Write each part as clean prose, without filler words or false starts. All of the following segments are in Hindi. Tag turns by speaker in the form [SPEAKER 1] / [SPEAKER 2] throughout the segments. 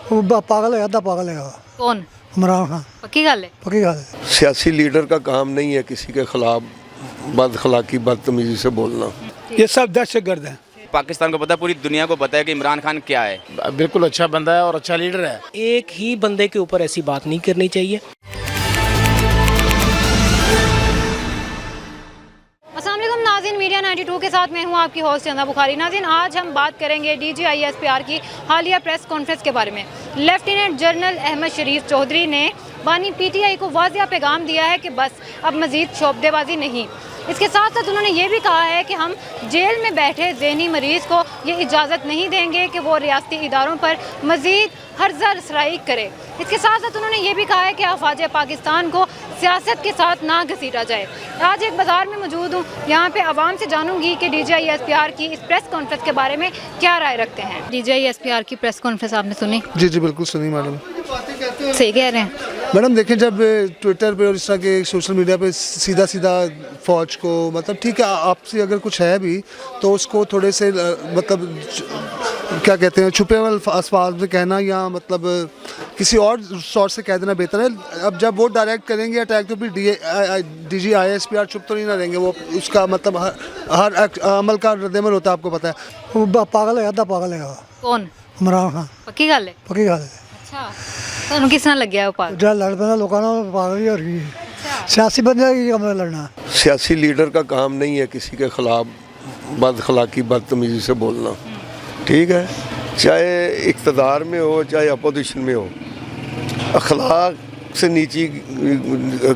[SPEAKER 1] वो पागल है, आधा पागल है।
[SPEAKER 2] कौन?
[SPEAKER 1] इमरान खान।
[SPEAKER 2] पक्की गल है?
[SPEAKER 1] पक्की गल है।
[SPEAKER 3] सियासी लीडर का काम नहीं है किसी के खिलाफ बदअखलाकी बदतमीजी से बोलना।
[SPEAKER 1] ये सब दहशतगर्द हैं।
[SPEAKER 4] पाकिस्तान को पता है, पूरी दुनिया को पता है कि इमरान खान क्या है।
[SPEAKER 5] बिल्कुल अच्छा बंदा है और अच्छा लीडर है।
[SPEAKER 6] एक ही बंदे के ऊपर ऐसी बात नहीं करनी चाहिए।
[SPEAKER 2] अस्सलाम वालेकुम नाज़रीन, मीडिया 92 के साथ मैं हूं आपकी होस्ट चंदा बुखारी। नाज़रीन, आज हम बात करेंगे DGISPR की हालिया प्रेस कॉन्फ्रेंस के बारे में। लेफ्टिनेंट जनरल अहमद शरीफ चौधरी ने बानी PTI को वाज़िया पैगाम दिया है कि बस अब मज़ीद शोबदेबाजी नहीं। इसके साथ साथ उन्होंने ये भी कहा है कि हम जेल में बैठे ज़हनी मरीज़ को ये इजाज़त नहीं देंगे कि वो रियासती इदारों पर मज़ीद हर्जा रसराई करे। इसके साथ साथ उन्होंने ये भी कहा है कि अफवाज पाकिस्तान को सियासत के साथ ना घसीटा जाए। आज एक बाज़ार में मौजूद हूँ, यहाँ पे आवाम से जानूंगी कि DGISPR की इस प्रेस कॉन्फ्रेंस के बारे में क्या राय रखते हैं। DGISPR की प्रेस कॉन्फ्रेंस आपने सुनी?
[SPEAKER 7] जी जी बिल्कुल सुनी मैडम।
[SPEAKER 2] सही कह रहे हैं
[SPEAKER 7] मैडम। देखें, जब ट्विटर पे और इस तरह के सोशल मीडिया पे सीधा सीधा फ़ौज को, मतलब ठीक है आपसे अगर कुछ है भी तो उसको थोड़े से मतलब क्या कहते हैं छुपे हुए अल्फाज में कहना या मतलब किसी और सोर्स से कह देना बेहतर है। अब जब वो डायरेक्ट करेंगे अटैक तो फिर DGISPR चुप तो नहीं ना रहेंगे। वो उसका मतलब हर अमल का रद्दमल होता है, आपको पता है।
[SPEAKER 1] वो पागल है, आधा पागल है।
[SPEAKER 2] कौन?
[SPEAKER 1] इमरान खान।
[SPEAKER 2] पक्की गल है?
[SPEAKER 1] पक्की गल है।
[SPEAKER 2] अच्छा, तो किस तरह लग गया वो पागल?
[SPEAKER 1] जो लड़ पैदा लोगों ने पागल ही हो रही है। सियासी बंदे की कम लड़ना।
[SPEAKER 3] सियासी लीडर का काम नहीं है किसी के खिलाफ बदअखलाकी बदतमीजी से बोलना। ठीक है, चाहे इक़्तिदार में हो चाहे अपोजिशन में हो, अखलाक से नीची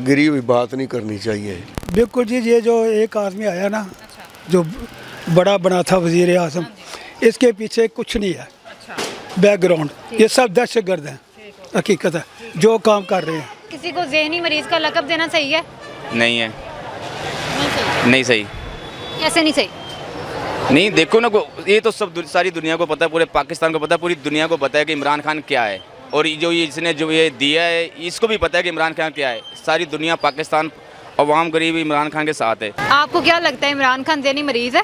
[SPEAKER 3] गिरी हुई बात नहीं करनी चाहिए।
[SPEAKER 1] बिल्कुल जी। ये जो एक आदमी आया ना, जो बड़ा बना था वज़ीर आज़म, इसके पीछे कुछ नहीं है बैकग्राउंड। ये सब दहशतगर्द हैं, हकीकत है जो काम कर रहे हैं।
[SPEAKER 2] किसी को ज़हनी मरीज़ का लक़ब देना सही है?
[SPEAKER 4] नहीं है, नहीं सही।
[SPEAKER 2] कैसे नहीं सही?
[SPEAKER 4] नहीं, देखो ना, ये तो सब सारी दुनिया को पता है, पूरे पाकिस्तान को पता है, पूरी दुनिया को पता है कि इमरान खान क्या है। और इसने जो ये दिया है इसको भी पता है कि इमरान खान क्या है। सारी दुनिया, पाकिस्तान, अवाम गरीब इमरान खान के साथ है।
[SPEAKER 2] आपको क्या लगता है इमरान खान ज़हनी मरीज़ है?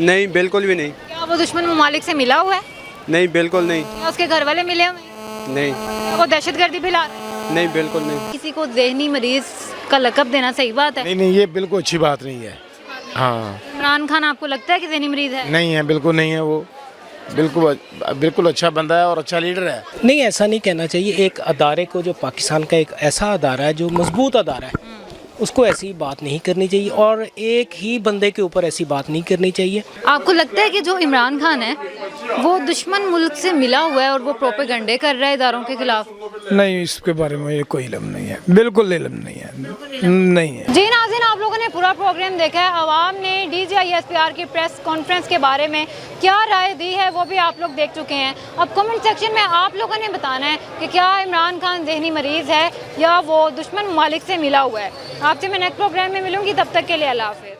[SPEAKER 8] नहीं, बिल्कुल भी नहीं।
[SPEAKER 2] क्या वो दुश्मन ममालिक से मिला हुआ है?
[SPEAKER 8] नहीं, बिल्कुल नहीं।
[SPEAKER 2] क्या उसके घर वाले मिले हुए हैं?
[SPEAKER 8] नहीं।
[SPEAKER 2] क्या वो दहशतगर्दी फैला रहे हैं?
[SPEAKER 8] नहीं, बिल्कुल नहीं।
[SPEAKER 2] किसी को ज़हनी मरीज़ का लक़ब देना सही बात है?
[SPEAKER 5] नहीं नहीं, ये बिल्कुल अच्छी बात नहीं है। हाँ,
[SPEAKER 2] इमरान खान आपको लगता है कि ज़हनी मरीज़ है?
[SPEAKER 5] नहीं है, बिल्कुल नहीं है। वो बिल्कुल अच्छा बंदा है और अच्छा लीडर है।
[SPEAKER 6] नहीं, ऐसा नहीं कहना चाहिए। एक अदारे को, जो पाकिस्तान का एक ऐसा अदारा है जो मजबूत अदारा है, उसको ऐसी बात नहीं करनी चाहिए और एक ही बंदे के ऊपर ऐसी बात नहीं करनी चाहिए।
[SPEAKER 2] आपको लगता है कि जो इमरान खान है वो दुश्मन मुल्क से मिला हुआ है और वो प्रोपेगंडे कर रहा है इदारों के खिलाफ?
[SPEAKER 1] नहीं, इसके बारे में ये कोई इल्म नहीं है, बिल्कुल इल्म नहीं है, नहीं है।
[SPEAKER 2] जी नाज़रीन, आप लोगों ने पूरा प्रोग्राम देखा है। आवाम ने DGISPR की प्रेस कॉन्फ्रेंस के बारे में क्या राय दी है वो भी आप लोग देख चुके हैं। अब कमेंट सेक्शन में आप लोगों ने बताना है कि क्या इमरान खान ज़हनी मरीज़ है या वो दुश्मन ममालिक से मिला हुआ है। आपसे मैं नेक्स्ट प्रोग्राम में मिलूंगी, तब तक के लिए अल्लाह हाफ़िज़।